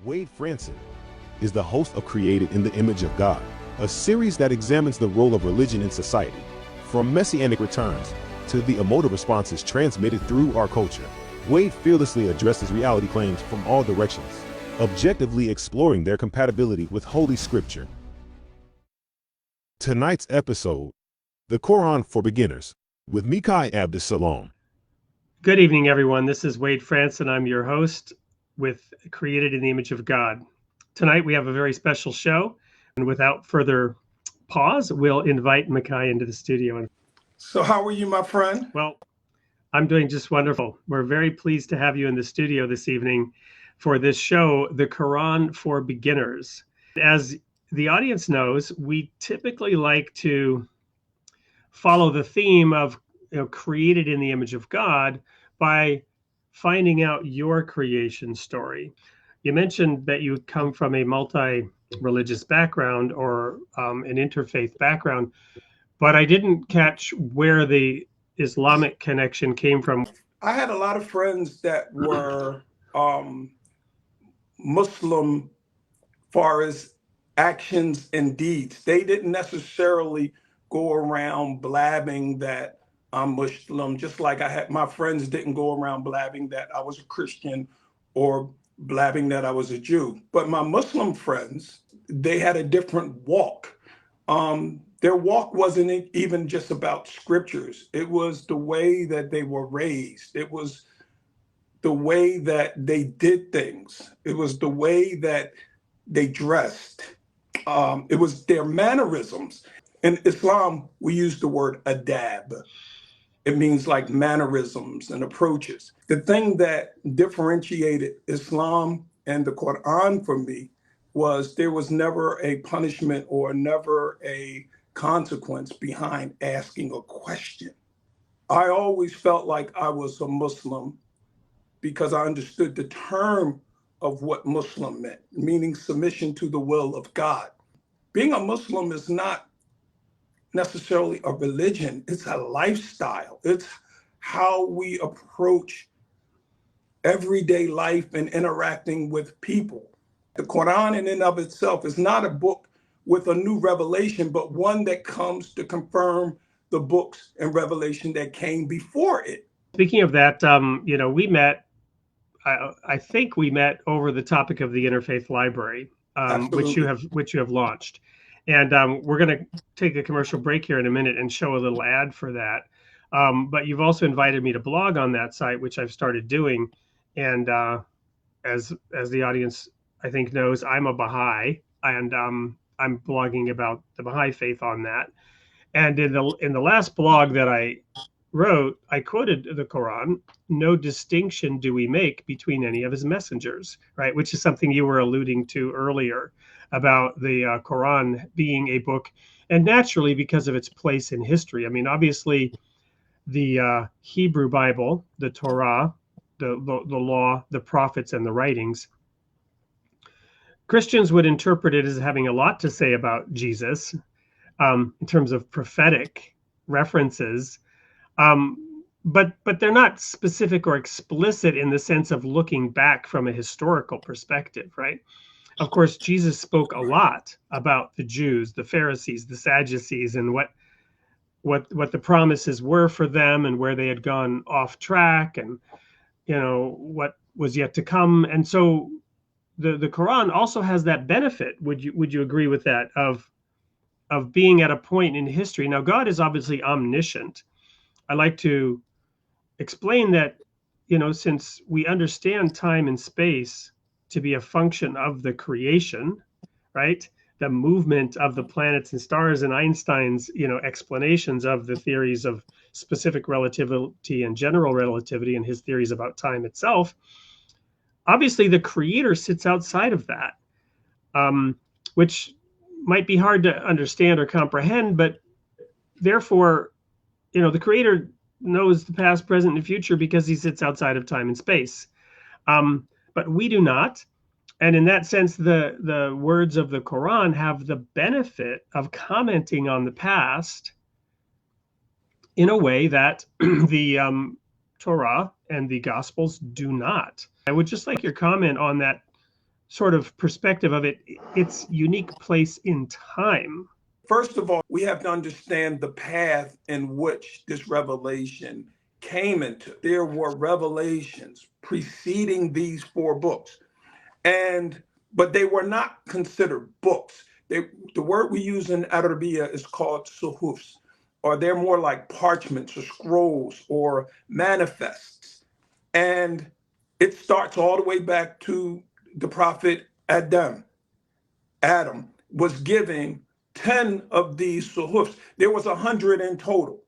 Wade Franson is the host of Created in the Image of God, a series that examines the role of religion in society, from messianic returns to the emotive responses transmitted through our culture. Wade fearlessly addresses reality claims from all directions, objectively exploring their compatibility with Holy Scripture. Tonight's episode, The Quran for Beginners, with Mikai Abdus-Salam. Good evening, everyone. This is Wade Franson. I'm your host with Created in the Image of God. Tonight we have a very special show, and without further pause, we'll invite Mikai into the studio. So how are you, my friend? Well, I'm doing just wonderful. We're very pleased to have you in the studio this evening for this show, The Quran for Beginners. As the audience knows, we typically like to follow the theme of created in the image of God by finding out your creation story. You mentioned that you come from a multi-religious background or an interfaith background, but I didn't catch where the Islamic connection came from. I had a lot of friends that were Muslim far as actions and deeds. They didn't necessarily go around blabbing that I'm Muslim, just like I had my friends didn't go around blabbing that I was a Christian or blabbing that I was a Jew. But my Muslim friends, they had a different walk. Their walk wasn't even just about scriptures. It was the way that they were raised. It was the way that they did things. It was the way that they dressed. It was their mannerisms. In Islam, we use the word adab. It means like mannerisms and approaches. The thing that differentiated Islam and the Quran for me was there was never a punishment or never a consequence behind asking a question. I always felt like I was a Muslim because I understood the term of what Muslim meant, meaning submission to the will of God. Being a Muslim is not necessarily a religion, it's a lifestyle. It's how we approach everyday life and interacting with people. The Quran in and of itself is not a book with a new revelation, but one that comes to confirm the books and revelation that came before it. Speaking of that, we met, I think we met over the topic of the Interfaith Library, which you have launched. And we're going to take a commercial break here in a minute and show a little ad for that. But you've also invited me to blog on that site, which I've started doing. And as the audience, I think, knows, I'm a Baha'i, and I'm blogging about the Baha'i faith on that. And in the last blog that I wrote, I quoted the Quran: "No distinction do we make between any of his messengers," right? Which is something you were alluding to earlier about the Quran being a book, and naturally because of its place in history. I mean, obviously, the Hebrew Bible, the Torah, the law, the prophets, and the writings, Christians would interpret it as having a lot to say about Jesus in terms of prophetic references. But they're not specific or explicit in the sense of looking back from a historical perspective, right? Of course, Jesus spoke a lot about the Jews, the Pharisees, the Sadducees, and what the promises were for them and where they had gone off track, and what was yet to come. And so the Quran also has that benefit. Would you agree with that, of being at a point in history? Now, God is obviously omniscient. I like to explain that, since we understand time and space to be a function of the creation, right? The movement of the planets and stars, and Einstein's, explanations of the theories of specific relativity and general relativity and his theories about time itself. Obviously, the creator sits outside of that, which might be hard to understand or comprehend, but therefore, the creator knows the past, present, and future because he sits outside of time and space. But we do not. And in that sense, the words of the Quran have the benefit of commenting on the past in a way that the Torah and the Gospels do not. I would just like your comment on that sort of perspective of it, its unique place in time. First of all, we have to understand the path in which this revelation came into. There were revelations preceding these 4 books, but they were not considered books. The word we use in Arabiya is called suhufs, or they're more like parchments or scrolls or manifests. And it starts all the way back to the prophet Adam. Adam was giving 10 of these suhufs. There was 100 in total.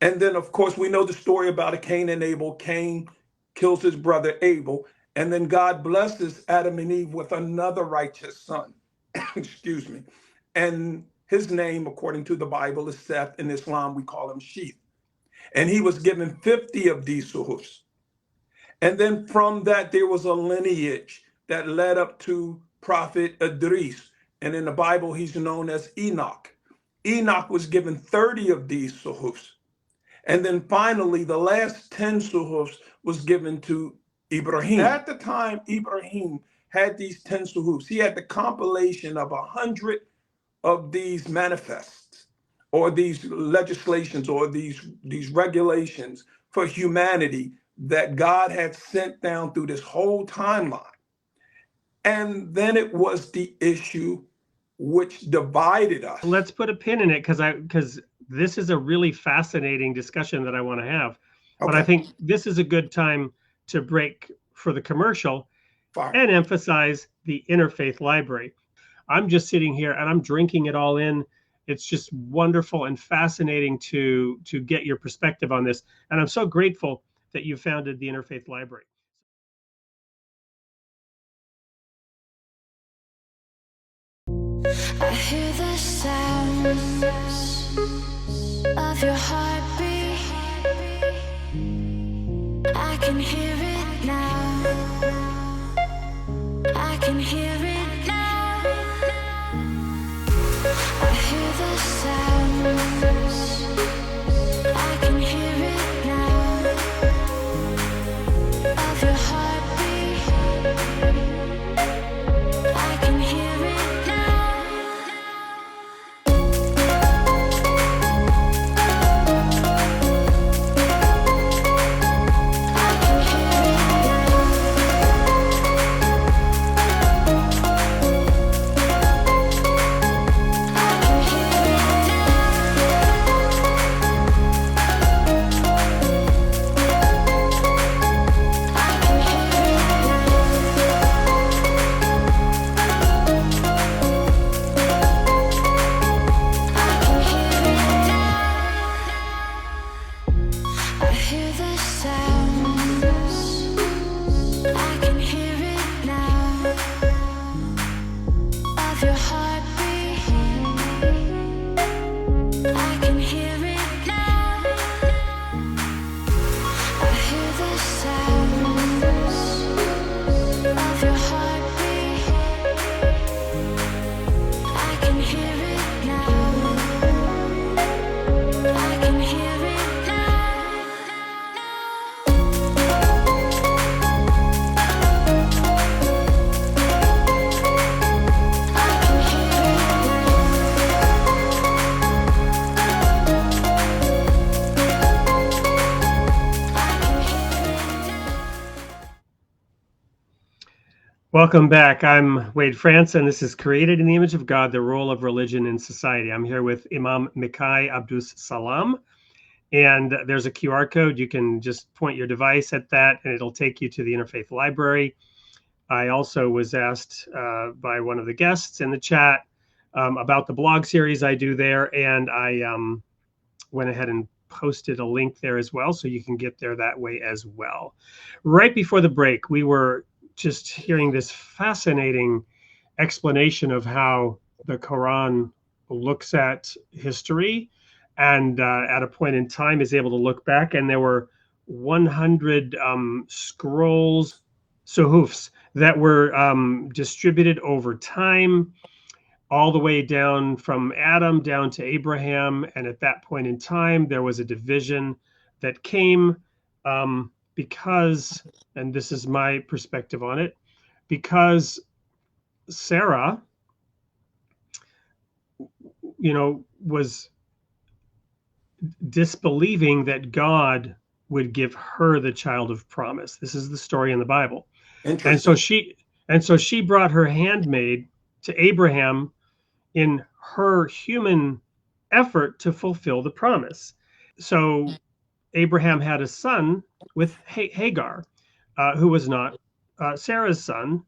And then, of course, we know the story about a Cain and Abel. Cain kills his brother Abel. And then God blesses Adam and Eve with another righteous son. Excuse me. And his name, according to the Bible, is Seth. In Islam, we call him Sheath. And he was given 50 of these suhufs. And then from that, there was a lineage that led up to Prophet Idris. And in the Bible, he's known as Enoch. Enoch was given 30 of these suhufs. And then finally, the last 10 suhufs was given to Ibrahim. At the time Ibrahim had these 10 suhufs, he had the compilation of 100 of these manifests, or these legislations, or these regulations for humanity that God had sent down through this whole timeline. And then it was the issue which divided us. Let's put a pin in it, because this is a really fascinating discussion that I want to have. Okay. But I think this is a good time to break for the commercial. Fine. And emphasize the Interfaith Library. I'm just sitting here and I'm drinking it all in. It's just wonderful and fascinating to get your perspective on this. And I'm so grateful that you founded the Interfaith Library. I hear the sounds of your heartbeat. I can hear it now. I can hear it now. I hear the sounds. I can hear it now. Of your heartbeat. I can hear it now. Welcome back. I'm Wade France, and this is Created in the Image of God, the Role of Religion in Society. I'm here with Imam Mikhail Abdus Salam, and there's a QR code. You can just point your device at that, and it'll take you to the Interfaith Library. I also was asked by one of the guests in the chat about the blog series I do there, and I went ahead and posted a link there as well, so you can get there that way as well. Right before the break, we were just hearing this fascinating explanation of how the Quran looks at history and at a point in time is able to look back, and there were 100 scrolls, suhufs, that were distributed over time, all the way down from Adam down to Abraham. And at that point in time, there was a division that came because, and this is my perspective on it, because Sarah, was disbelieving that God would give her the child of promise. This is the story in the Bible. And so Interesting. she brought her handmaid to Abraham in her human effort to fulfill the promise. So Abraham had a son with Hagar, who was not Sarah's son,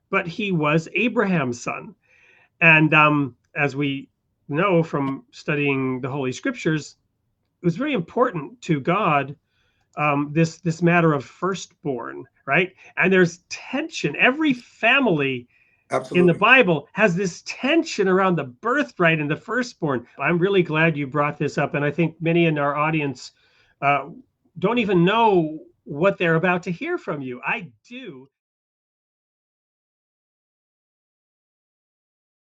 but he was Abraham's son. And as we know from studying the Holy Scriptures, it was very important to God, this matter of firstborn, right? And there's tension. Every family in the Absolutely. Bible has this tension around the birthright and the firstborn. I'm really glad you brought this up, and I think many in our audience don't even know what they're about to hear from you. I do.